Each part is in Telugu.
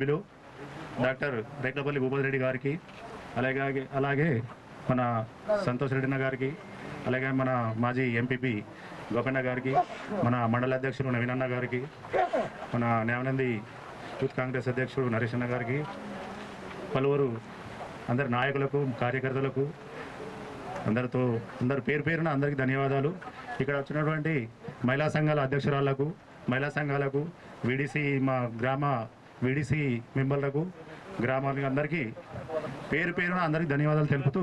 సభ్యులు డాక్టర్ రేట్లపల్లి భూపతి రెడ్డి గారికి, అలాగే మన సంతోష్ రెడ్డి గారికి, అలాగే మన మాజీ ఎంపీపీ గోపన్న గారికి, మన మండల అధ్యక్షుడు నవీనన్న గారికి, మన న్యాయనంది యూత్ కాంగ్రెస్ అధ్యక్షుడు నరేష్ అన్న గారికి, పలువురు అందరి నాయకులకు, కార్యకర్తలకు, అందరు పేరు పేరున అందరికీ ధన్యవాదాలు. ఇక్కడ వచ్చినటువంటి మహిళా సంఘాల అధ్యక్షురాళ్లకు, మహిళా సంఘాలకు, మా గ్రామ వీడీసీ మెంబర్లకు, గ్రామానికి అందరికీ పేరు పేరున అందరికీ ధన్యవాదాలు తెలుపుతూ,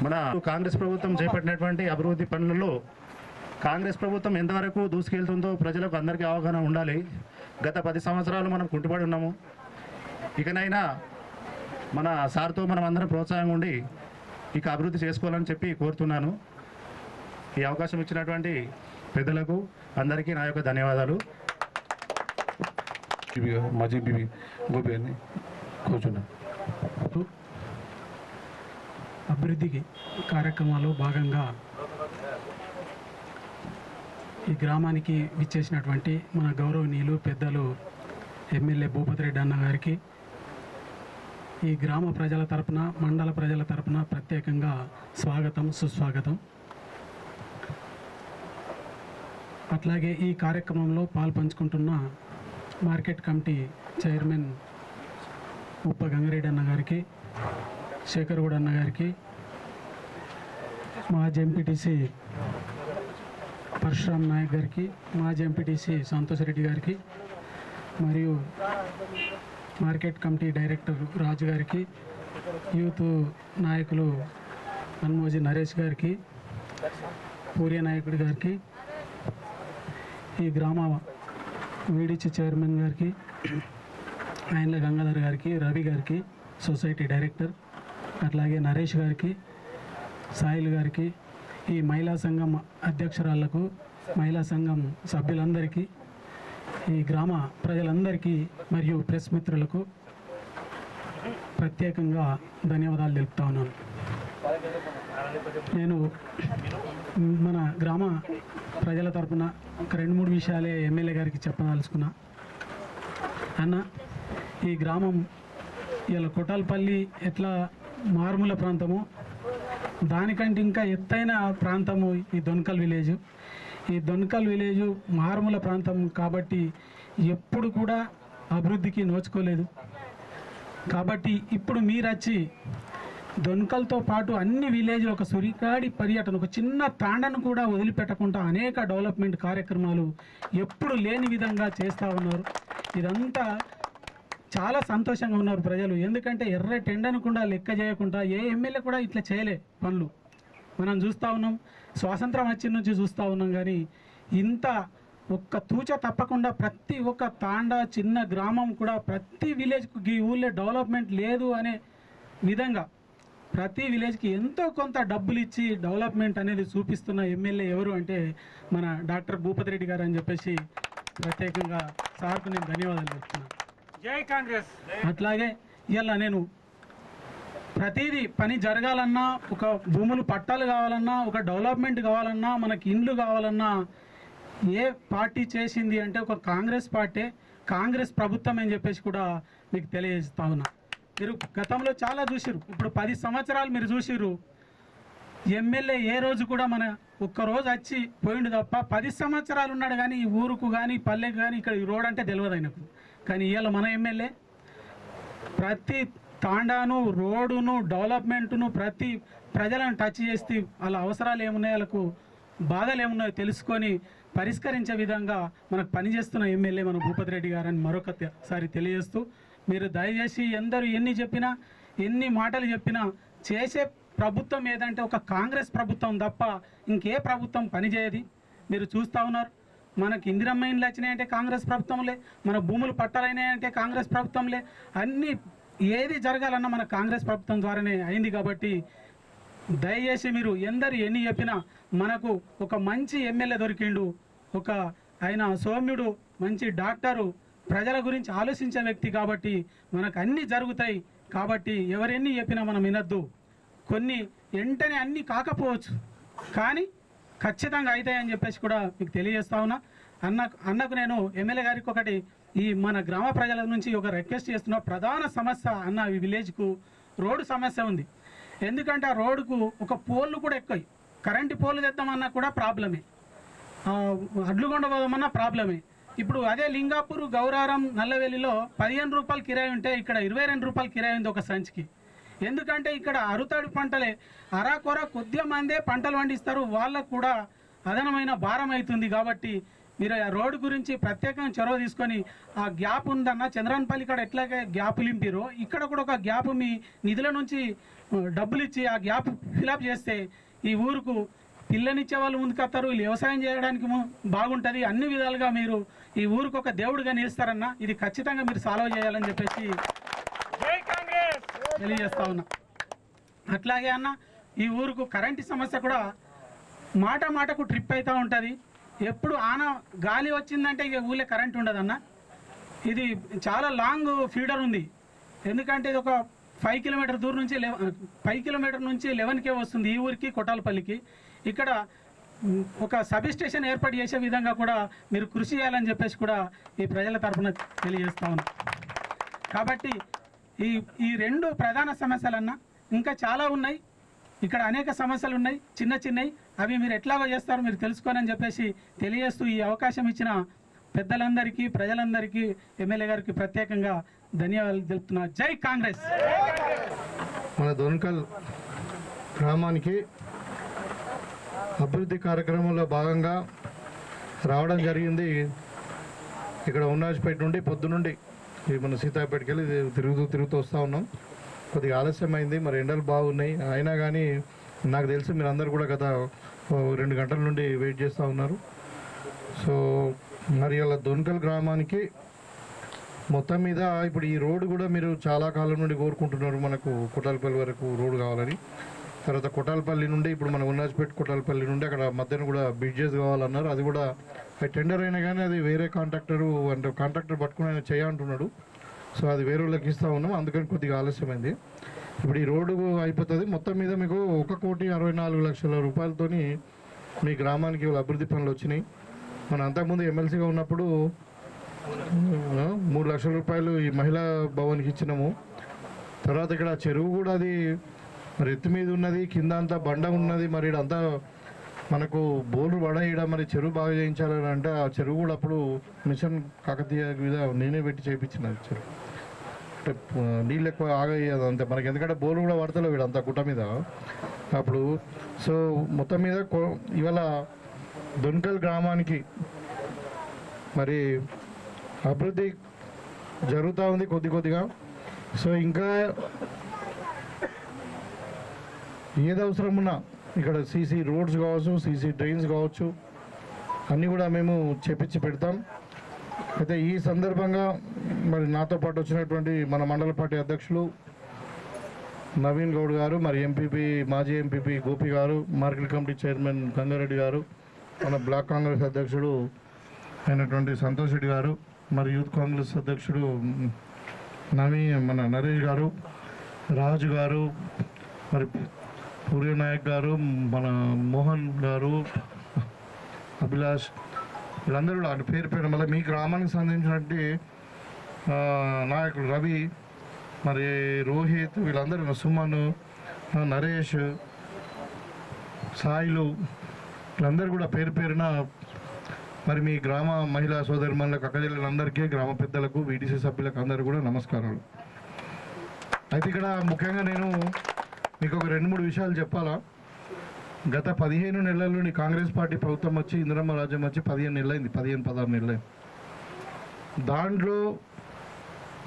మన కాంగ్రెస్ ప్రభుత్వం చేపట్టినటువంటి అభివృద్ధి పనులలో కాంగ్రెస్ ప్రభుత్వం ఎంతవరకు దూసుకెళ్తుందో ప్రజలకు అందరికీ అవగాహన ఉండాలి. గత 10 సంవత్సరాలు మనం కుంటుపడి ఉన్నాము. ఇకనైనా మన సార్తో మనం అందరం ప్రోత్సాహం ఉండి ఇక అభివృద్ధి చేసుకోవాలని చెప్పి కోరుతున్నాను. ఈ అవకాశం ఇచ్చినటువంటి పెద్దలకు అందరికీ నా యొక్క ధన్యవాదాలు. మాజీ ఎంపీ గోపి గారిని కూర్చున్నాను. అభివృద్ధికి కార్యక్రమాలు భాగంగా ఈ గ్రామానికి విచ్చేసినటువంటి మన గౌరవనీయులు పెద్దలు ఎమ్మెల్యే భూపతి రెడ్డి అన్న గారికి, ఈ గ్రామ ప్రజల తరపున, మండల ప్రజల తరపున ప్రత్యేకంగా స్వాగతం, సుస్వాగతం. అట్లాగే ఈ కార్యక్రమంలో పాల్పంచుకుంటున్న మార్కెట్ కమిటీ చైర్మన్ ఉప్ప గంగారెడ్డి అన్న గారికి, శేఖర్గూడ అన్న గారికి, మాజీ ఎంపీటీసీ పరశురామ్ నాయక్ గారికి, మాజీ ఎంపీటీసీ సంతోష్ రెడ్డి గారికి, మరియు మార్కెట్ కమిటీ డైరెక్టర్ రాజు గారికి, యూత్ నాయకులు అన్మోజీ నరేష్ గారికి, పూర్య నాయకుడి గారికి, ఈ గ్రామ వీడిచి చైర్మన్ గారికి, ఆయనల గంగాధర్ గారికి, రవి గారికి, సొసైటీ డైరెక్టర్, అట్లాగే నరేష్ గారికి, సాయిల్ గారికి, ఈ మహిళా సంఘం అధ్యక్షురాళ్లకు, మహిళా సంఘం సభ్యులందరికీ, ఈ గ్రామ ప్రజలందరికీ మరియు ప్రెస్ మిత్రులకు ప్రత్యేకంగా ధన్యవాదాలు తెలుపుతా ఉన్నాను. నేను మన గ్రామ ప్రజల తరపున ఒక 2-3 విషయాలే ఎమ్మెల్యే గారికి చెప్పదలుచుకున్నా. అన్న, ఈ గ్రామం ఇలా కొటాలపల్లి ఎట్లా మారుమూల ప్రాంతము, దానికంటే ఇంకా ఎత్తైన ప్రాంతము ఈ దొన్కల్ విలేజ్. ఈ దొన్కల్ విలేజ్ మారుమూల ప్రాంతం కాబట్టి ఎప్పుడు కూడా అభివృద్ధికి నోచుకోలేదు. కాబట్టి ఇప్పుడు మీరు వచ్చి దొన్కల్తో పాటు అన్ని విలేజ్లు ఒక సురికాడి పర్యటన, ఒక చిన్న తాండను కూడా వదిలిపెట్టకుండా అనేక డెవలప్మెంట్ కార్యక్రమాలు ఎప్పుడు లేని విధంగా చేస్తూ ఉన్నారు. ఇదంతా చాలా సంతోషంగా ఉన్నారు ప్రజలు. ఎందుకంటే ఎర్రటి ఎండను కూడా లెక్క చేయకుండా ఏ ఎమ్మెల్యే కూడా ఇట్లా చేయలే పనులు. మనం చూస్తూ ఉన్నాం, స్వాతంత్రం వచ్చిన నుంచి చూస్తూ ఉన్నాం. కానీ ఇంత ఒక్క తూచ తప్పకుండా ప్రతి ఒక్క తాండా, చిన్న గ్రామం కూడా ప్రతి విలేజ్కు ఈ ఊళ్ళో డెవలప్మెంట్ లేదు అనే విధంగా ప్రతి విలేజ్కి ఎంతో కొంత డబ్బులు ఇచ్చి డెవలప్మెంట్ అనేది చూపిస్తున్న ఎమ్మెల్యే ఎవరు అంటే మన డాక్టర్ భూపతి రెడ్డి గారు అని చెప్పేసి ప్రత్యేకంగా సార్కు నేను ధన్యవాదాలు చెప్తున్నాను. జై కాంగ్రెస్. అట్లాగే ఇలా నేను ప్రతిదీ పని జరగాలన్నా, ఒక భూములు పట్టాలు కావాలన్నా, ఒక డెవలప్మెంట్ కావాలన్నా, మనకి ఇండ్లు కావాలన్నా ఏ పార్టీ చేసింది అంటే ఒక కాంగ్రెస్ పార్టీ, కాంగ్రెస్ ప్రభుత్వం అని చెప్పేసి కూడా మీకు తెలియజేస్తా ఉన్నా. మీరు గతంలో చాలా చూసిరు, ఇప్పుడు 10 సంవత్సరాలు మీరు చూసిరు. ఎమ్మెల్యే ఏ రోజు కూడా మన ఒక్కరోజు వచ్చి పోయిండు తప్ప 10 సంవత్సరాలు ఉన్నాడు కానీ ఈ ఊరుకు కానీ పల్లెకు కానీ ఇక్కడ ఈ రోడ్ అంటే తెలియదు ఆయనకు. కానీ ఇవాళ మన ఎమ్మెల్యే ప్రతి తాండాను, రోడ్డును, డెవలప్మెంట్ను, ప్రతి ప్రజలను టచ్ చేసి వాళ్ళ అవసరాలు ఏమున్నాయో, వాళ్ళకు బాధలు ఏమున్నాయో తెలుసుకొని పరిష్కరించే విధంగా మనకు పనిచేస్తున్న ఎమ్మెల్యే మన భూపతి రెడ్డి గారని మరొకసారి తెలియజేస్తూ, మీరు దయచేసి ఎందరూ ఎన్ని చెప్పినా, ఎన్ని మాటలు చెప్పినా చేసే ప్రభుత్వం ఏదంటే ఒక కాంగ్రెస్ ప్రభుత్వం తప్ప ఇంకే ప్రభుత్వం పనిచేయది. మీరు చూస్తూ ఉన్నారు, మనకి ఇందిరమ్మ ఇండ్లు వచ్చినాయంటే కాంగ్రెస్ ప్రభుత్వంలే, మన భూములు పట్టాలైనాయంటే కాంగ్రెస్ ప్రభుత్వంలే, అన్నీ ఏది జరగాలన్నా మన కాంగ్రెస్ ప్రభుత్వం ద్వారానే అయింది. కాబట్టి దయచేసి మీరు ఎందరు ఎన్ని చెప్పినా మనకు ఒక మంచి ఎమ్మెల్యే దొరికిండు, ఒక ఆయన సౌమ్యుడు, మంచి డాక్టరు, ప్రజల గురించి ఆలోచించే వ్యక్తి. కాబట్టి మనకు అన్నీ జరుగుతాయి. కాబట్టి ఎవరెన్ని చెప్పినా మనం వినొద్దు. కొన్ని వెంటనే అన్నీ కాకపోవచ్చు, కానీ ఖచ్చితంగా అవుతాయని చెప్పేసి కూడా మీకు తెలియజేస్తా ఉన్నా. అన్నకు నేను ఎమ్మెల్యే గారికి ఒకటి ఈ మన గ్రామ ప్రజల నుంచి ఒక రిక్వెస్ట్ చేస్తున్న ప్రధాన సమస్య అన్న ఈ విలేజ్కు రోడ్డు సమస్య ఉంది. ఎందుకంటే ఆ రోడ్డుకు ఒక పోల్లు కూడా ఎక్కువ, కరెంటు పోల్లు తెద్దామన్నా కూడా ప్రాబ్లమే, అడ్లుగొండ పోదామన్నా ప్రాబ్లమే. ఇప్పుడు అదే లింగాపూర్, గౌరారం, నల్లవెల్లిలో 15 రూపాయలు కిరాయి ఉంటే ఇక్కడ 22 రూపాయలు కిరాయి ఉంది ఒక సంచికి. ఎందుకంటే ఇక్కడ అరుతడి పంటలే అరాకొర కొద్దిగా మందే పంటలు పండిస్తారు, వాళ్ళకు కూడా అదనమైన భారం అవుతుంది. కాబట్టి మీరు ఆ రోడ్డు గురించి ప్రత్యేకంగా చొరవ తీసుకొని ఆ గ్యాప్ ఉందన్న చంద్రాన్పల్లి ఇక్కడ ఎట్లాగే గ్యాప్ లింపిరో ఇక్కడ కూడా ఒక గ్యాప్ మీ నిధుల నుంచి డబ్బులు ఇచ్చి ఆ గ్యాప్ ఫిలప్ చేస్తే ఈ ఊరుకు పిల్లనిచ్చే వాళ్ళు ముందుకొస్తారు, వ్యవసాయం చేయడానికి బాగుంటుంది. అన్ని విధాలుగా మీరు ఈ ఊరికి ఒక దేవుడిగా నిలుస్తారన్న, ఇది ఖచ్చితంగా మీరు సాల్వ్ చేయాలని చెప్పేసి తెలియజేస్తా ఉన్నా. అట్లాగే అన్న ఈ ఊరుకు కరెంటు సమస్య కూడా మాట మాటకు ట్రిప్ అవుతూ ఉంటుంది. ఎప్పుడు గాలి వచ్చిందంటే ఇక ఊళ్ళో కరెంట్ ఉండదన్న. ఇది చాలా లాంగ్ ఫీడర్ ఉంది, ఎందుకంటే ఇది ఒక 5 కిలోమీటర్ దూరం నుంచి 5 కిలోమీటర్ నుంచి 11K వస్తుంది ఈ ఊరికి కొట్టాలపల్లికి. ఇక్కడ ఒక సబ్ స్టేషన్ ఏర్పాటు చేసే విధంగా కూడా మీరు కృషి చేయాలని చెప్పేసి కూడా ఈ ప్రజల తరఫున తెలియజేస్తా ఉన్నాం. కాబట్టి ఈ 2 ప్రధాన సమస్యలన్నా ఇంకా చాలా ఉన్నాయి, ఇక్కడ అనేక సమస్యలు ఉన్నాయి చిన్న చిన్నవి, అవి మీరు ఎట్లాగో చేస్తారో మీరు తెలుసుకోనని చెప్పేసి తెలియజేస్తూ ఈ అవకాశం ఇచ్చిన పెద్దలందరికీ, ప్రజలందరికీ, ఎమ్మెల్యే గారికి ప్రత్యేకంగా ధన్యవాదాలు తెలుపుతున్నా. జై కాంగ్రెస్. మన దొన్కల్ గ్రామానికి అభివృద్ధి కార్యక్రమంలో భాగంగా రావడం జరిగింది. ఇక్కడ ఉన్నాజ్పేట నుండి పొద్దునుండి మన సీతాపేటకి వెళ్ళి తిరుగుతూ వస్తూ ఉన్నాం. కొద్దిగా ఆలస్యమైంది, మరి ఎండలు బాగున్నాయి. అయినా కానీ నాకు తెలిసి మీరు అందరు కూడా గత 2 గంటల నుండి వెయిట్ చేస్తూ ఉన్నారు. సో మరి అలా దొన్కల్ గ్రామానికి మొత్తం మీద ఇప్పుడు ఈ రోడ్డు కూడా మీరు చాలా కాలం నుండి కోరుకుంటున్నారు, మనకు కొట్టాలపల్లి వరకు రోడ్డు కావాలని. తర్వాత కొట్టాలపల్లి నుండి ఇప్పుడు మన ఉన్నాజ్పేట కొట్టాలపల్లి నుండి అక్కడ మధ్యన కూడా బ్రిడ్జెస్ కావాలన్నారు. అది కూడా టెండర్ అయినా కానీ అది వేరే కాంట్రాక్టర్ పట్టుకుని ఆయన చేయంటున్నాడు. సో అది వేరే వాళ్ళకి ఇస్తూ ఉన్నాం, అందుకని కొద్దిగా ఆలస్యమైంది. ఇప్పుడు ఈ రోడ్డు అయిపోతుంది. మొత్తం మీద మీకు 1,64 లక్షల రూపాయలతోని మీ గ్రామానికి అభివృద్ధి పనులు వచ్చినాయి. మన అంతకుముందు ఎమ్మెల్సీగా ఉన్నప్పుడు 3 లక్షల రూపాయలు ఈ మహిళా భవన్కి ఇచ్చినాము. తర్వాత ఇక్కడ చెరువు కూడా అది మరి ఎత్తు మీద ఉన్నది, కింద అంతా బండ ఉన్నది. మరి అంతా మనకు బోర్లు పడేయడం, మరి చెరువు బాగా చేయించాలని అంటే ఆ చెరువు కూడా అప్పుడు మిషన్ కాకతీయ మీద నేనే పెట్టి చేయించిన చెరువు. అంటే నీళ్ళు ఎక్కువ ఆగయ్యేది అంతే మనకి, ఎందుకంటే బోర్లు కూడా పడతలేవు వీడంతా గుట్ట మీద అప్పుడు. సో మొత్తం మీద ఇవాళ దొన్కల్ గ్రామానికి మరి అభివృద్ధి జరుగుతూ ఉంది కొద్దిగా. సో ఇంకా ఏది అవసరం ఉన్నా ఇక్కడ సీసీ రోడ్స్ కావచ్చు, సీసీ డ్రైన్స్ కావచ్చు, అన్నీ కూడా మేము చేపించి పెడతాం. అయితే ఈ సందర్భంగా మరి నాతో పాటు వచ్చినటువంటి మన మండల పార్టీ అధ్యక్షులు నవీన్ గౌడ్ గారు, మరి మాజీ ఎంపీపీ గోపి గారు, మార్కెట్ కమిటీ చైర్మన్ గంగారెడ్డి గారు, మన బ్లాక్ కాంగ్రెస్ అధ్యక్షుడు అయినటువంటి సంతోష్ రెడ్డి గారు, మరి యూత్ కాంగ్రెస్ అధ్యక్షుడు మన నరేష్ గారు, రాజు గారు, మరి సూర్యనాయక్ గారు, మన మోహన్ గారు, అభిలాష్, వీళ్ళందరూ కూడా పేరు మళ్ళీ మీ గ్రామానికి సంబంధించినటువంటి నాయకుడు రవి, మరి రోహిత్, వీళ్ళందరూ సుమన్, నరేష్, సాయిలు, వీళ్ళందరూ కూడా పేరున మరి మీ గ్రామ మహిళా సోదరిమణులకు, అక్కజల్లందరికీ, గ్రామ పెద్దలకు, వీటీసీ సభ్యులకు అందరూ కూడా నమస్కారాలు. అయితే ఇక్కడ ముఖ్యంగా నేను మీకు ఒక 2-3 విషయాలు చెప్పాలా. గత 15 నెలల నుండి కాంగ్రెస్ పార్టీ ప్రభుత్వం వచ్చి, ఇందిరమ్మ రాజ్యం వచ్చి 15 నెలలైంది, 15-16 నెలలైంది. దాంట్లో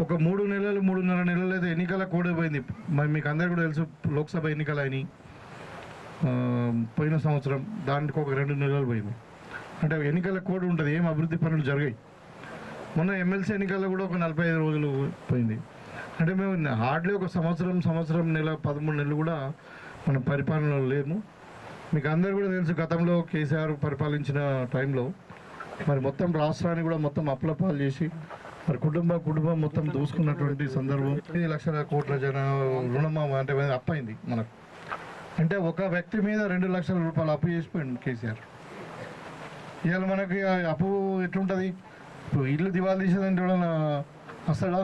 ఒక 3-3.5 నెలలు అయితే ఎన్నికల కోడ్ పోయింది. మరి మీకు అందరికీ కూడా తెలుసు, లోక్సభ ఎన్నికలు అయినాయి పోయిన సంవత్సరం, దానికి ఒక 2 నెలలు పోయింది. అంటే ఎన్నికల కోడ్ ఉంటుంది, ఏం అభివృద్ధి పనులు జరిగాయి. మొన్న ఎమ్మెల్సీ ఎన్నికల్లో కూడా ఒక 45 రోజులు పోయింది. అంటే మేము హార్డ్లీ ఒక సంవత్సరం నెల 13 నెలలు కూడా మనం పరిపాలనలో లేము. మీకు అందరూ కూడా తెలుసు, గతంలో కేసీఆర్ పరిపాలించిన టైంలో మరి మొత్తం రాష్ట్రాన్ని కూడా మొత్తం అప్లపాలు చేసి మరి కుటుంబం మొత్తం దూసుకున్నటువంటి సందర్భం. 5 లక్షల కోట్ల రుణమాఫీ అంటే అప్పయింది మనకు. అంటే ఒక వ్యక్తి మీద 2 లక్షల రూపాయలు అప్పు చేసిపోయింది కేసీఆర్. ఇవాళ మనకి అప్పు ఎట్లుంటుంది, ఇప్పుడు ఇల్లు దివాళీ తీసేదంటే కూడా అసలు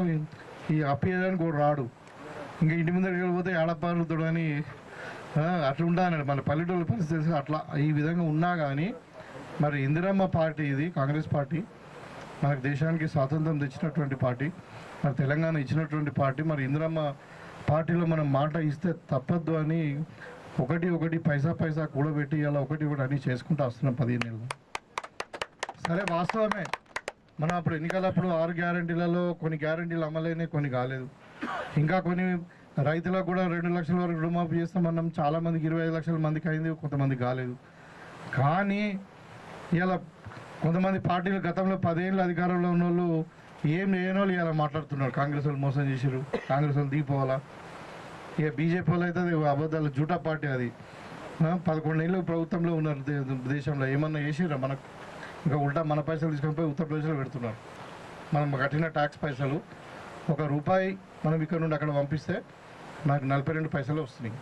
ఈ అప్పేయడానికి కూడా రాడు. ఇంకా ఇంటి ముందరికి వెళ్ళిపోతే ఏడపారుతాడు అని అట్లా ఉంటానన్నాడు. మన పల్లెటూళ్ళ పరిస్థితి తెలుసు. అట్లా ఈ విధంగా ఉన్నా కానీ మరి ఇందిరమ్మ పార్టీ, ఇది కాంగ్రెస్ పార్టీ, మనకు దేశానికి స్వాతంత్రం తెచ్చినటువంటి పార్టీ, మరి తెలంగాణ ఇచ్చినటువంటి పార్టీ. మరి ఇందిరమ్మ పార్టీలో మనం మాట ఇస్తే తప్పద్దు అని ఒకటి పైసా కూడబెట్టి ఇలా ఒకటి అన్నీ చేసుకుంటూ వస్తున్నాం 15 నెలలు. సరే వాస్తవమే, మనం అప్పుడు ఎన్నికలప్పుడు 6 గ్యారంటీలలో కొన్ని గ్యారంటీలు అమలైనాయి, కొన్ని కాలేదు. ఇంకా కొన్ని రైతులకు కూడా 2 లక్షల వరకు రుణమాఫీ చేస్తామన్నాం. చాలామందికి 25 లక్షల మందికి అయింది, కొంతమంది కాలేదు. కానీ ఇలా కొంతమంది పార్టీలు గతంలో 10 ఏళ్ళు అధికారంలో ఉన్న వాళ్ళు ఏం లేని వాళ్ళు ఇలా మాట్లాడుతున్నారు. కాంగ్రెస్ వాళ్ళు మోసం చేసారు, కాంగ్రెస్ వాళ్ళు దిగిపోవాలా. ఇక బీజేపీ వాళ్ళు అయితే అబద్ధాలు, జూటా పార్టీ అది. 11 ఏళ్ళు ప్రభుత్వంలో ఉన్నారు దేశంలో, ఏమన్నా చేసిరా మనకు? ఇంకా ఉల్టా మన పైసలు తీసుకొని పోయి ఉత్తరప్రదేశ్లో పెడుతున్నారు. మనం కట్టిన ట్యాక్స్ పైసలు ₹1 మనం ఇక్కడ నుండి అక్కడ పంపిస్తే నాకు 42 పైసలు వస్తున్నాయి.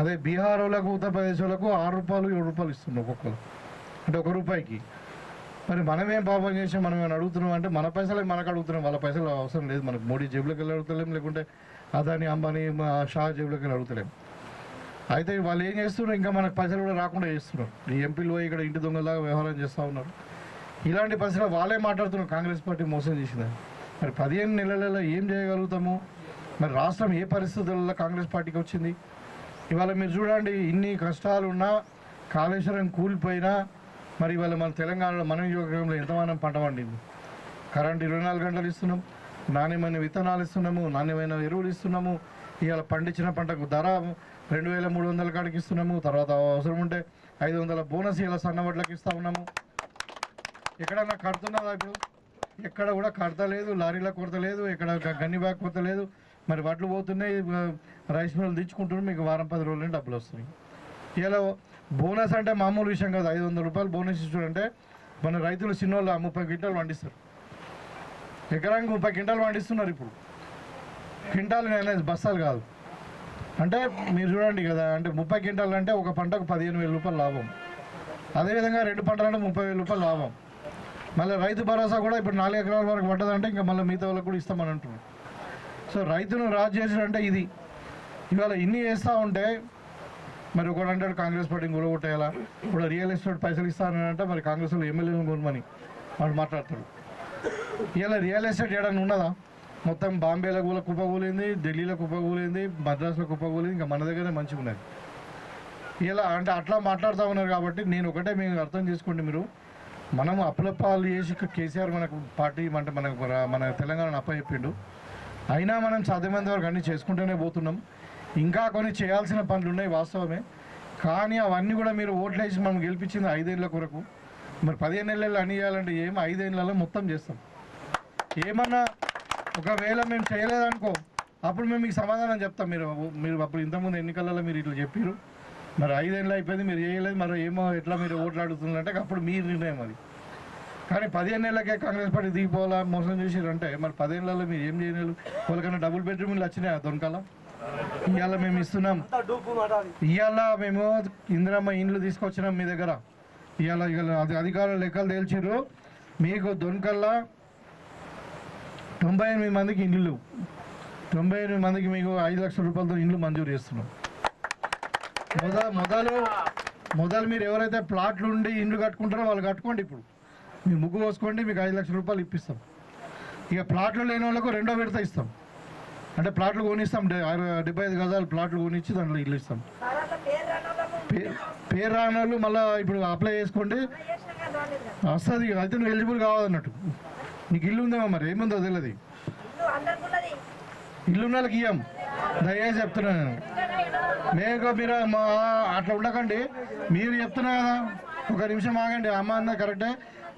అదే బీహార్ వాళ్ళకు, ఉత్తరప్రదేశ్ వాళ్ళకు ₹6, ₹7 ఇస్తున్నాం ఒక్కొక్కరు, అంటే ₹1. మరి మనమేం పాపం చేసాం, మనం ఏమైనా అడుగుతున్నాం అంటే మన పైసలే మనకు అడుగుతున్నాం, వాళ్ళ పైసలు అవసరం లేదు మనకు. మోడీ జేబులోకి వెళ్ళి అడుగుతలేం, లేకుంటే అదాని అంబానీ షా జేబులోకి వెళ్ళి అడుగుతలేం. అయితే వాళ్ళు ఏం చేస్తున్నారు, ఇంకా మనకు పైసలు కూడా రాకుండా చేస్తున్నారు. ఈ ఎంపీలు ఇక్కడ ఇంటి దొంగలాగా వ్యవహారం చేస్తూ ఉన్నారు. ఇలాంటి పరిస్థితులు వాళ్ళే మాట్లాడుతున్నారు కాంగ్రెస్ పార్టీ మోసం చేసిందని. మరి 15 నెలలలో ఏం చేయగలుగుతాము? మరి రాష్ట్రం ఏ పరిస్థితులలో కాంగ్రెస్ పార్టీకి వచ్చింది? ఇవాళ మీరు చూడండి, ఇన్ని కష్టాలున్నా, కాళేశ్వరం కూలిపోయినా, మరి ఇవాళ మన తెలంగాణలో మన నియోజకవర్గంలో ఎంతమానం పంట పండింది. కరెంట్ 24 గంటలు ఇస్తున్నాం, నాణ్యమైన విత్తనాలు ఇస్తున్నాము, నాణ్యమైన ఎరువులు ఇస్తున్నాము. ఇవాళ పండించిన పంటకు ధర 2300 కాడికి ఇస్తున్నాము. తర్వాత అవసరం ఉంటే 500 బోనస్ ఇలా సన్నవడ్లకు ఇస్తూ ఉన్నాము. ఎక్కడన్నా కడుతున్నదా? ఇప్పుడు ఎక్కడ కూడా కడతలేదు, లారీల కొరత లేదు, ఎక్కడ గన్ని బ్యాగ్ కొరత లేదు. మరి వడ్లు పోతున్నాయి, రైస్ మిల్లు తెచ్చుకుంటున్నారు, మీకు వారం 10 రోజులనే డబ్బులు వస్తున్నాయి. ఇలా బోనస్ అంటే మామూలు విషయం కాదు. ₹500 బోనస్ ఇస్తాడంటే మన రైతులు చిన్నోళ్ళు 30 క్వింటాలు పండిస్తారు. ఎకరానికి 30 క్వింటాలు పండిస్తున్నారు. ఇప్పుడు క్వింటాలు అనేది బస్తాలు కాదు. అంటే మీరు చూడండి కదా, అంటే 30 క్వింటాలు అంటే ఒక పంటకు ₹15,000 లాభం. అదేవిధంగా 2 పంటలంటే ₹30,000 లాభం. మళ్ళీ రైతు భరోసా కూడా ఇప్పుడు 4 ఎకరాల వరకు పడ్డదంటే ఇంకా మళ్ళీ మిగతా వాళ్ళకి కూడా ఇస్తామని అంటున్నారు. సో రైతును రాజు చేసాడంటే ఇది. ఇవాళ ఇన్ని చేస్తూ ఉంటే మరి ఒకటి అంటాడు కాంగ్రెస్ పార్టీని కూడగొట్టేయాలా, ఇప్పుడు రియల్ ఎస్టేట్ పైసలు ఇస్తానంటే మరి కాంగ్రెస్ వాళ్ళు ఎమ్మెల్యేలను కొనమని వాళ్ళు మాట్లాడతారు. ఇలా రియల్ ఎస్టేట్ ఏడన్నా ఉన్నదా? మొత్తం బాంబేలో కూడా కుప్పకూలింది, ఢిల్లీలో కుప్పకూలింది, మద్రాసులో కుప్పకూలింది, ఇంకా మన దగ్గరే మంచిగా ఉన్నది. ఇలా అంటే అట్లా మాట్లాడుతూ ఉన్నారు. కాబట్టి నేను ఒకటే మీకు అర్థం చేసుకోండి, మీరు మనం అప్పులప్పాలు చేసి కేసీఆర్ మనకు పార్టీ అంటే మన తెలంగాణను అప్పచెప్పిండు. అయినా మనం సాధ్యమైనంత వరకు అన్నీ చేసుకుంటూనే పోతున్నాం. ఇంకా కొన్ని చేయాల్సిన పనులు ఉన్నాయి వాస్తవమే. కానీ అవన్నీ కూడా మీరు ఓట్లు వేసి మనం గెలిపించింది 5 ఏళ్ళ కొరకు. మరి 15 నెలల్లో అన్నీ చేయాలంటే ఏమో 5 ఏళ్ళలో మొత్తం చేస్తాం. ఏమన్నా ఒకవేళ మేము చేయలేదనుకో, అప్పుడు మేము మీకు సమాధానం చెప్తాం. మీరు అప్పుడు ఇంతకుముందు ఎన్నికలలో మీరు ఇట్లా చెప్పారు, మరి 5 ఏళ్ళు అయిపోయింది మీరు చేయలేదు, మరి ఏమో ఎట్లా మీరు ఓట్లు అడుగుతున్నారంటే అప్పుడు మీ నిర్ణయం అది. కానీ 15 నెలలకే కాంగ్రెస్ పార్టీ దిగిపోవాలా, మోసం చేసారంటే మరి 10 ఏళ్ళలో మీరు ఏం చేయలేదు? వాళ్ళకన్నా డబుల్ బెడ్రూమ్లు వచ్చినాయి దొనకాల. ఇవాళ మేము ఇస్తున్నాం. ఇవాళ మేము ఇందిరమ్మ ఇండ్లు తీసుకొచ్చినాం మీ దగ్గర. ఇవాళ అధికారులు లెక్కలు తేల్చారు, మీకు దొనకల్లా 98 మందికి ఇండ్లు, 98 మందికి మీకు 5 లక్షల రూపాయలతో ఇండ్లు మంజూరు చేస్తున్నాం. మొదలు మీరు ఎవరైతే ప్లాట్లు ఉండి ఇండ్లు కట్టుకుంటారో వాళ్ళు కట్టుకోండి. ఇప్పుడు మీరు ముగ్గు పోసుకోండి, మీకు 5 లక్షల రూపాయలు ఇప్పిస్తాం. ఇక ప్లాట్లు లేని వాళ్ళకు 2వ విడత ఇస్తాం. అంటే ప్లాట్లు కొనిస్తాం, 75 గజాలు ప్లాట్లు కొనిచ్చి దాంట్లో ఇల్లు ఇస్తాం. పేరు రాని వాళ్ళు మళ్ళీ ఇప్పుడు అప్లై చేసుకోండి, వస్తుంది. అయితే నువ్వు ఎలిజిబుల్ కావాలన్నట్టు. నీకు ఇల్లు ఉందేమో, మరి ఏముందో తెలియదు. ఇల్లు ఉన్న వాళ్ళకి ఇయ్యం, దయచేసి చెప్తున్నాను నేను. మీరు అట్లా ఉండకండి. మీరు చెప్తున్నా కదా, ఒక నిమిషం ఆగండి. అమ్మ అన్న కరెక్టే,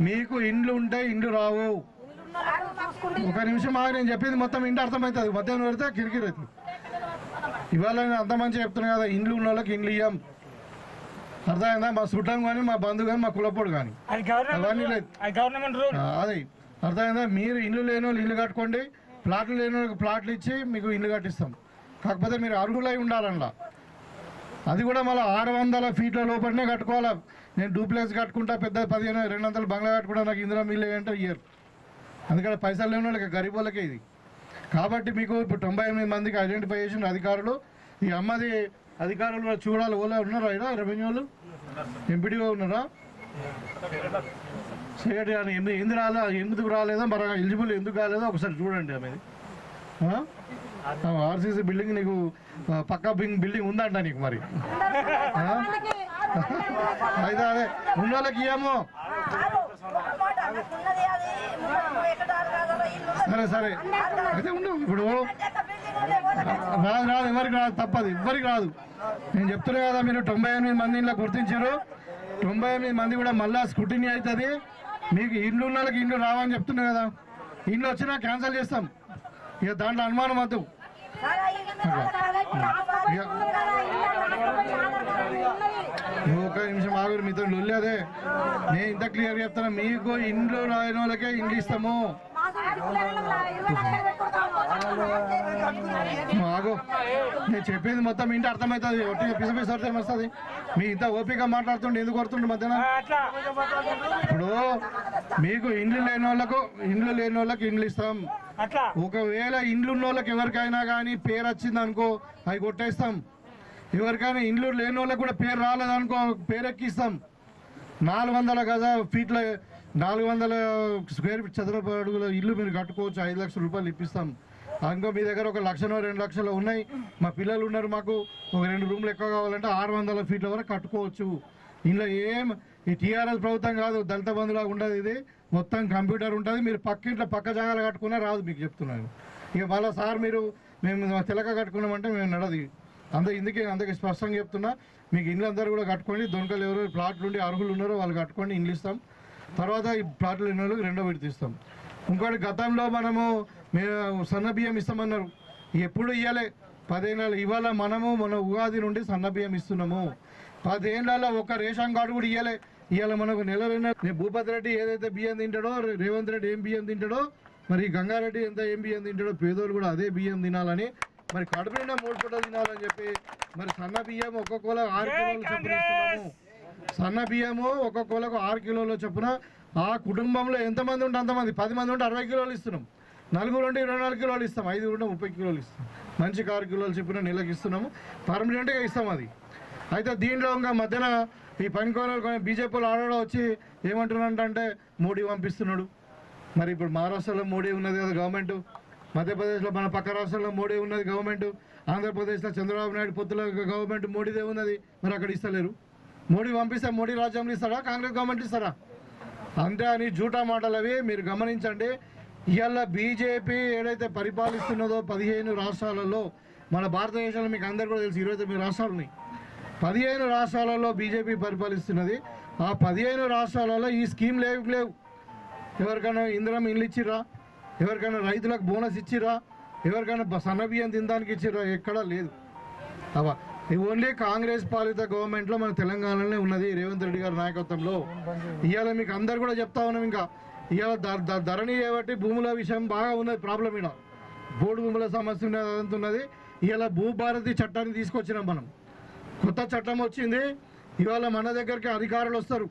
మీకు ఇండ్లు ఉంటే ఇండ్లు రావు. ఒక నిమిషం ఆగి, నేను చెప్పింది మొత్తం ఇంటి అర్థమవుతుంది. మధ్యాహ్నం పెడితే కిరికిరి అవుతుంది. ఇవాళ నేను అంత మంచిగా చెప్తున్నాను కదా, ఇండ్లు ఉన్న వాళ్ళకి ఇండ్లు ఇయ్యం. అర్థమైందా? మా చుట్టం కానీ, మా బంధువు కానీ, మా కులపోడు కానీ అవన్నీ లేదు. అది అర్థమైందా? మీరు ఇల్లు లేని వాళ్ళు ఇల్లు కట్టుకోండి, ప్లాట్లు లేని వాళ్ళకి ప్లాట్లు ఇచ్చి మీకు ఇల్లు కట్టిస్తాం. కాకపోతే మీరు అర్హులై ఉండాలన్నా. అది కూడా మళ్ళీ 600 ఫీట్ల లోపలనే కట్టుకోవాలా. నేను డూప్లెక్స్ కట్టుకుంటా, పెద్ద 1500-200 బంగ్లా కట్టుకుంటా, నాకు ఇందిరా ఇల్లు అంటే ఇయ్యరు. అందుకని పైసలు లేని వాళ్ళకి గరీబ్ వాళ్ళకే ఇది. కాబట్టి మీకు ఇప్పుడు 98 మందికి ఐడెంటిఫై చేసిన అధికారులు, ఈ అమ్మది అధికారులు చూడాలి. ఓలా ఉన్నారా ఇక్కడ రెవెన్యూ వాళ్ళు, ఎంపీడీఓ ఉన్నారా, సెక్రటరీ అని ఎందుకు రాలేదో, ఎందుకు రాలేదో, మరి ఎలిజిబుల్ ఎందుకు కాలేదో ఒకసారి చూడండి. ఆమెది ఆర్సీసీ బిల్డింగ్ నీకు పక్కా బిల్డింగ్ ఉందంట నీకు. మరి అయితే అదే ఉన్న వాళ్ళకి ఏమో సరే అయితే ఉండవు. ఇప్పుడు రాదు ఎవరికి రాదు, తప్పదు, ఎవరికి రాదు. నేను చెప్తున్నా కదా, మీరు 98 మంది ఇలా గుర్తించారు. 98 మంది కూడా మళ్ళా స్క్రూటినీ అవుతుంది. మీకు ఇండ్లు ఉన్న వాళ్ళకి ఇండ్లు రావని చెప్తున్నా కదా. ఇండ్లు వచ్చినా క్యాన్సిల్ చేస్తాం, ఇక దాంట్లో అనుమానం వద్దు. ఒక నిమిషం ఆగురు, మీతో లొల్లేదే. నేను ఇంత క్లియర్ చెప్తాను, మీకు ఇండ్లు రాయని వాళ్ళకే ఇండ్లు ఇస్తాము. ఆగు, నేను చెప్పేది మొత్తం ఇంటి అర్థమవుతుంది. ఒట్టిగా పిసపిసి అర్థం వస్తుంది. మీ ఇంత ఓపిక మాట్లాడుతుండే ఎందుకు కొడుతుండే మధ్యాహ్నం? ఇప్పుడు మీకు ఇండ్లు లేని వాళ్ళకి ఇండ్లు ఇస్తాం. ఒకవేళ ఇండ్లు ఉన్న వాళ్ళకి ఎవరికైనా కానీ పేరు వచ్చింది అనుకో, అవి కొట్టేస్తాం. ఎవరికైనా ఇండ్లు లేని వాళ్ళకి కూడా పేరు రాలేదనుకో, పేరు ఎక్కిస్తాం. 400 గజ ఫీట్ల 400 స్క్వేర్ ఫీట్ చదరపు అడుగుల ఇల్లు మీరు కట్టుకోవచ్చు. 5 లక్షల రూపాయలు ఇప్పిస్తాం. అనుకో మీ దగ్గర 1 లక్షనో 2 లక్షలు ఉన్నాయి, మా పిల్లలు ఉన్నారు, మాకు ఒక 2 రూమ్లు ఎక్కువ కావాలంటే 600 ఫీట్ల వరకు కట్టుకోవచ్చు. ఇందులో ఈ టీఆర్ఎస్ ప్రభుత్వం కాదు, దళిత బంధువులాగా ఉండదు. ఇది మొత్తం కంప్యూటర్ ఉంటుంది. మీరు పక్క జాగాలు కట్టుకున్నా రాదు, మీకు చెప్తున్నాను. ఇక మళ్ళీ సార్ మేము తెలక కట్టుకున్నామంటే మేము నడది. అందుకే స్పష్టంగా చెప్తున్నా, మీకు ఇండ్లు అందరూ కూడా కట్టుకోండి. దొంగలు ఎవరు ప్లాట్లు ఉండి అర్హులు ఉన్నారో వాళ్ళు కట్టుకోండి, ఇండ్లు ఇస్తాం. తర్వాత ఈ ప్లాట్లు లేని వాళ్ళకి 2వ విడత ఇస్తాం. ఇంకోటి, గతంలో మేము సన్న బియ్యం ఇస్తామన్నారు, ఎప్పుడు ఇవ్వలే. 10 ఏళ్ళ ఇవాళ మన ఉగాది నుండి సన్న బియ్యం ఇస్తున్నాము. 10 ఏళ్ళ ఒక రేషన్ కార్డు కూడా ఇవ్వలే. ఇవాళ మనకు నెల భూపతి రెడ్డి ఏదైతే బియ్యం తింటాడో, రేవంత్ రెడ్డి ఏం బియ్యం తింటాడో, మరి గంగారెడ్డి ఏం బియ్యం తింటాడో, పేదోళ్ళు కూడా అదే బియ్యం తినాలని, మరి కడుపు నిండా 3 పూటలు తినాలని చెప్పి మరి సన్న బియ్యం ఒక్కొక్కల 6 కిలోలు చొప్పున ఇస్తున్నాము. సన్న బియ్యము ఒక్కొక్కలకు 6 కిలోల చొప్పున. ఆ కుటుంబంలో ఎంతమంది ఉంటే అంతమంది, 10 మంది ఉంటే 60 కిలోలు ఇస్తున్నాం. 4 ఉంటే 24 కిలోలు ఇస్తాం. 5 ఉంటే 30 కిలోలు ఇస్తాం. మంచికి 6 కిలోలు చొప్పున నెలకు ఇస్తున్నాము. పర్మనెంట్గా ఇస్తాం అది. అయితే దీంట్లో ఇంకా మధ్యన ఈ పనికోనలు బీజేపీ వాళ్ళు ఆడడం వచ్చి ఏమంటున్నారంటే మోడీ పంపిస్తున్నాడు. మరి ఇప్పుడు మహారాష్ట్రలో మోడీ ఉన్నది కదా గవర్నమెంట్, మధ్యప్రదేశ్లో మన పక్క రాష్ట్రంలో మోడీ ఉన్నది గవర్నమెంట్, ఆంధ్రప్రదేశ్లో చంద్రబాబు నాయుడు పొత్తుల గవర్నమెంట్ మోడీదే ఉన్నది. మరి అక్కడ ఇస్తలేరు. మోడీ పంపిస్తే మోడీ రాజ్యంలో ఇస్తారా, కాంగ్రెస్ గవర్నమెంట్ ఇస్తారా? అంతే అని జూటా మాటలు అవి మీరు గమనించండి. ఇవాళ బీజేపీ ఏదైతే పరిపాలిస్తున్నదో 15 రాష్ట్రాలలో, మన భారతదేశంలో మీకు అందరు కూడా తెలుసు 29 రాష్ట్రాలు ఉన్నాయి. 15 రాష్ట్రాలలో బీజేపీ పరిపాలిస్తున్నది. ఆ 15 రాష్ట్రాలలో ఈ స్కీమ్ లేవు. ఎవరికైనా ఇందిరమ్మ ఇల్లు ఇచ్చిర్రా, ఎవరికైనా రైతులకు బోనస్ ఇచ్చిర్రా, ఎవరికైనా సన్న బియ్యం తినడానికి ఇచ్చిర్రా? ఎక్కడా లేదు. అవా ఓన్లీ కాంగ్రెస్ పాలిత గవర్నమెంట్లో మన తెలంగాణలోనే ఉన్నది, రేవంత్ రెడ్డి గారి నాయకత్వంలో. ఇవాళ మీకు అందరు కూడా చెప్తా ఉన్నాం. ఇంకా ఇవాళ ధరణి చేయబట్టి భూముల విషయం బాగా ఉన్నది ప్రాబ్లం. ఇక్కడ బోర్డు భూముల సమస్య ఉన్నది, అదంతా ఉన్నది. ఇవాళ భూభారతి చట్టాన్ని తీసుకొచ్చినాం మనం. కొత్త చట్టం వచ్చింది. ఇవాళ మన దగ్గరికి అధికారులు వస్తారు.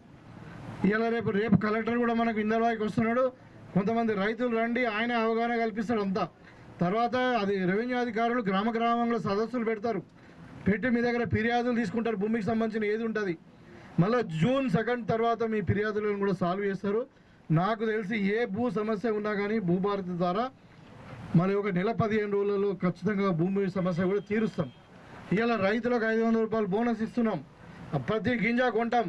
ఇవాళ రేపు కలెక్టర్ కూడా మనకు ఇందర్వాయికి వస్తున్నాడు. కొంతమంది రైతులు రండి, ఆయన అవగాహన కల్పిస్తాడు అంతా. తర్వాత అది రెవెన్యూ అధికారులు గ్రామంలో సదస్సులు పెట్టి మీ దగ్గర ఫిర్యాదులు తీసుకుంటారు. భూమికి సంబంధించిన ఏది ఉంటుంది. మళ్ళీ June 2 తర్వాత మీ ఫిర్యాదులను కూడా సాల్వ్ చేస్తారు. నాకు తెలిసి ఏ భూ సమస్య ఉన్నా కానీ భూభారతి ద్వారా మరి ఒక నెల 15 రోజులలో ఖచ్చితంగా భూమి సమస్య కూడా తీరుస్తాం. ఇవాళ రైతులకు 500 రూపాయలు బోనస్ ఇస్తున్నాం. ప్రతి గింజ కొంటాం.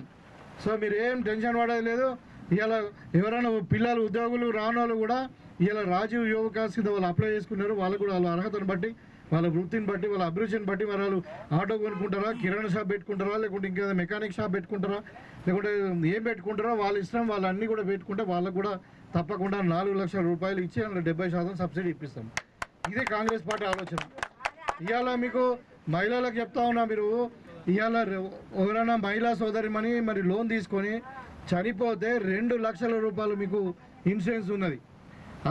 సో మీరు ఏం టెన్షన్ పడేది లేదు. ఇవాళ ఎవరైనా పిల్లలు ఉద్యోగులు రానోళ్ళు కూడా ఇవాళ రాజీవ్ యువకాస్ కింద వాళ్ళు అప్లై చేసుకున్నారు. వాళ్ళు కూడా వాళ్ళ అర్హతను బట్టి, వాళ్ళ వృత్తిని బట్టి, వాళ్ళ అభిరుచిని బట్టి మరి వాళ్ళు ఆటో కొనుక్కుంటారా, కిరాణా షాప్ పెట్టుకుంటారా, లేకుంటే ఇంకేదో మెకానిక్ షాప్ పెట్టుకుంటారా, లేకుంటే ఏం పెట్టుకుంటారో వాళ్ళ ఇష్టం. వాళ్ళు అన్నీ కూడా పెట్టుకుంటే వాళ్ళకు కూడా తప్పకుండా 4 లక్షల రూపాయలు ఇచ్చి అందులో 70% సబ్సిడీ ఇప్పిస్తాం. ఇదే కాంగ్రెస్ పార్టీ ఆలోచన. ఇవాళ మీకు మహిళలకు చెప్తా ఉన్నా, మీరు ఇవాళ ఎవరైనా మహిళా సోదరిమని మరి లోన్ తీసుకొని చనిపోతే 2 లక్షల రూపాయలు మీకు ఇన్సూరెన్స్ ఉన్నది.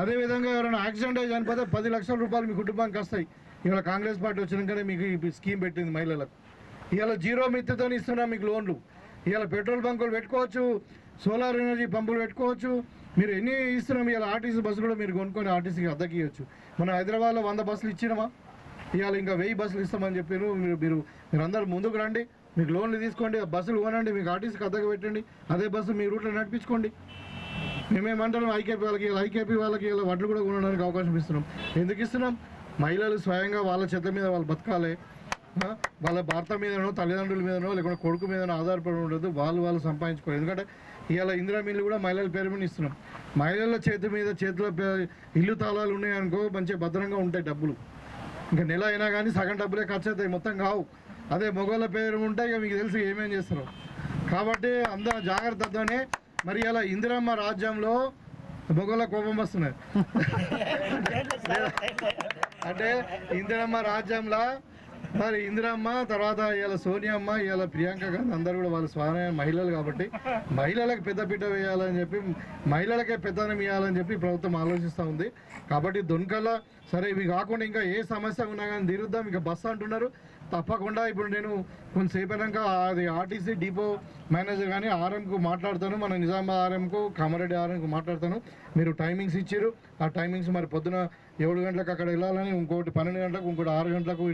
అదేవిధంగా ఎవరైనా యాక్సిడెంట్ అయ్యి చనిపోతే 10 లక్షల రూపాయలు మీ కుటుంబానికి వస్తాయి. ఇవాళ కాంగ్రెస్ పార్టీ వచ్చినాకనే మీకు ఈ స్కీమ్ పెట్టింది మహిళలకు. ఇవాళ 0 మిత్తితో ఇస్తున్నాం మీకు లోన్లు. ఇవాళ పెట్రోల్ బంకులు పెట్టుకోవచ్చు, సోలార్ ఎనర్జీ పంపులు పెట్టుకోవచ్చు, మీరు ఎన్ని ఇస్తున్నాం ఇవాళ ఆర్టీసీ బస్సు కూడా మీరు కొనుక్కొని ఆర్టీసీకి అద్దెకి ఇవ్వచ్చు. మన హైదరాబాద్లో 100 బస్సులు ఇచ్చినామా, ఇవాళ ఇంకా 1000 బస్సులు ఇస్తామని చెప్పారు. మీరు అందరు ముందుకు రండి, మీకు లోన్లు తీసుకోండి, బస్సులు కొనండి, మీకు ఆర్టీసీకి అద్దెకి పెట్టండి, అదే బస్సు మీ రూట్లో నడిపించుకోండి. మేమేమంటాం ఐకేపీ వాళ్ళకి ఇలా వడ్లు కూడా కొనడానికి అవకాశం ఇస్తున్నాం. ఎందుకు ఇస్తున్నాం? మహిళలు స్వయంగా వాళ్ళ చేత మీద వాళ్ళు బతకాలి, వాళ్ళ భర్త మీదనో తల్లిదండ్రుల మీదనో లేకుంటే కొడుకు మీదనో ఆధారపడి ఉండదు, వాళ్ళు సంపాదించుకోవాలి. ఎందుకంటే ఇవాళ ఇందిరా మిల్లు కూడా మహిళల పేరు మీద ఇస్తున్నాం. మహిళల చేతిలో ఇల్లు తాళాలు ఉన్నాయనుకో మంచిగా భద్రంగా ఉంటాయి డబ్బులు, ఇంకా నెల అయినా కానీ సగం డబ్బులే ఖర్చు అవుతాయి, మొత్తం కావు. అదే మగవాళ్ళ పేరు ఉంటే ఇక మీకు తెలిసి ఏమేం చేస్తారు. కాబట్టి అందరూ జాగ్రత్తతోనే. మరి ఇలా ఇందిరమ్మ రాజ్యంలో మగవాళ్ళ కోపం వస్తున్నది అంటే ఇందిరమ్మ రాజ్యంలో మరి ఇందిరమ్మ తర్వాత ఇవాళ సోనియమ్మ, ఇవాళ ప్రియాంక గాంధీ అందరూ కూడా వాళ్ళ స్వాన మహిళలు కాబట్టి మహిళలకు పెద్దపీట వేయాలని చెప్పి, మహిళలకే పెద్దనం ఇవ్వాలని చెప్పి ప్రభుత్వం ఆలోచిస్తూ ఉంది. కాబట్టి దొన్కల సరే ఇవి కాకుండా ఇంకా ఏ సమస్య ఉన్నా కానీ తీరుద్దాం. ఇక బస్సు అంటున్నారు, తప్పకుండా ఇప్పుడు నేను కొంతసేపు అయినాక అది ఆర్టీసీ డిపో మేనేజర్ కానీ ఆర్ఎంకు మాట్లాడతాను, మన నిజామాబాద్ ఆర్ఎంకు కామారెడ్డి ఆర్ఎంకు మాట్లాడతాను. మీరు టైమింగ్స్ ఇచ్చారు, ఆ టైమింగ్స్ మరి పొద్దున 7 గంటలకు అక్కడ వెళ్ళాలని, ఇంకోటి 12 గంటలకు, ఇంకోటి 6 గంటలకు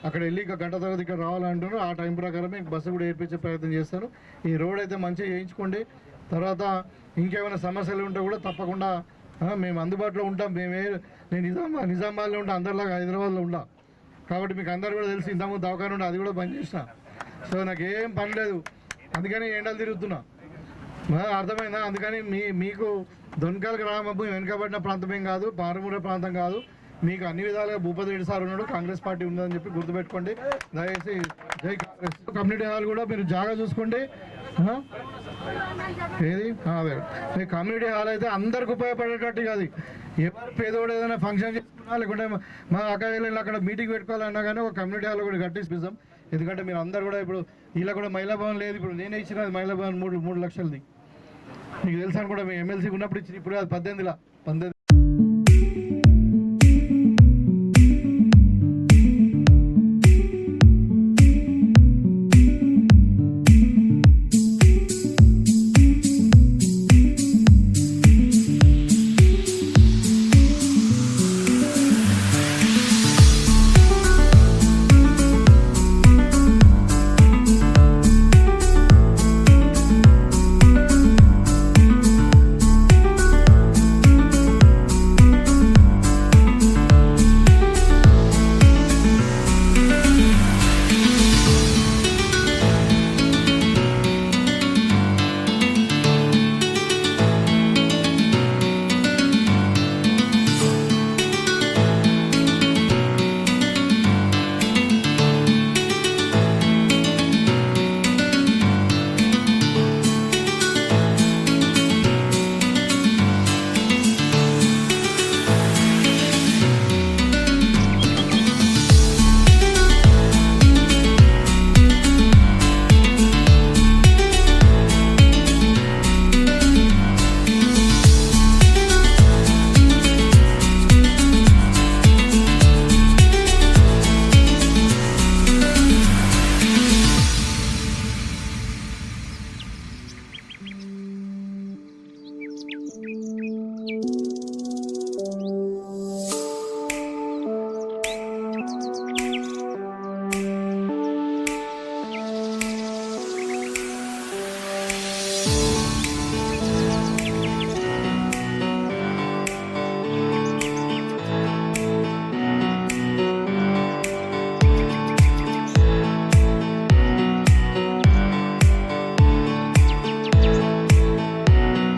అక్కడ వెళ్ళి ఇక గంట తర్వాత ఇక్కడ రావాలంటున్నారు. ఆ టైం ప్రకారమే బస్సు కూడా ఏర్పించే ప్రయత్నం చేస్తాను. ఈ రోడ్ అయితే మంచిగా చేయించుకోండి. తర్వాత ఇంకేమైనా సమస్యలు ఉంటే కూడా తప్పకుండా మేము అందుబాటులో ఉంటాం. నేను నిజామాబాద్లో ఉంటా, అందరిలాగా హైదరాబాద్లో ఉంటా. కాబట్టి మీకు అందరు కూడా తెలిసి ఇంతకుముందు దవాఖాన ఉంటే అది కూడా బంద్ చేసిన. సో నాకు ఏం పని లేదు, అందుకని ఎండలు తిరుగుతున్నా, అర్థమైందా? అందుకని మీకు దొన్కల్ గ్రామం వెనుకబడిన ప్రాంతమేం కాదు, పారుమూర ప్రాంతం కాదు. మీకు అన్ని విధాలుగా భూపతి రెడ్డి సార్ ఉన్నాడు, కాంగ్రెస్ పార్టీ ఉందని చెప్పి గుర్తుపెట్టుకోండి. దయచేసి జై కాంగ్రెస్. కమ్యూనిటీ హాల్ కూడా మీరు జాగా చూసుకోండి. ఏది అదే మీ కమ్యూనిటీ హాల్ అయితే అందరికి ఉపయోగపడేటట్టు కాదు. ఎవరు పేదోడు ఏదైనా ఫంక్షన్ చేసుకున్నా లేకుంటే మా అక్కలు అక్కడ మీటింగ్ పెట్టుకోవాలన్నా కానీ ఒక కమ్యూనిటీ హాల్ కూడా కట్టిస్తాం. ఎందుకంటే మీరు అందరు కూడా ఇప్పుడు ఇలా కూడా మహిళా భవన్ లేదు, ఇప్పుడు నేనే ఇచ్చిన మహిళా భవన్ 3 లక్షలది మీకు తెలుసు అని కూడా మీ ఎమ్మెల్సీ ఉన్నప్పుడు ఇచ్చిన, ఇప్పుడు అది 18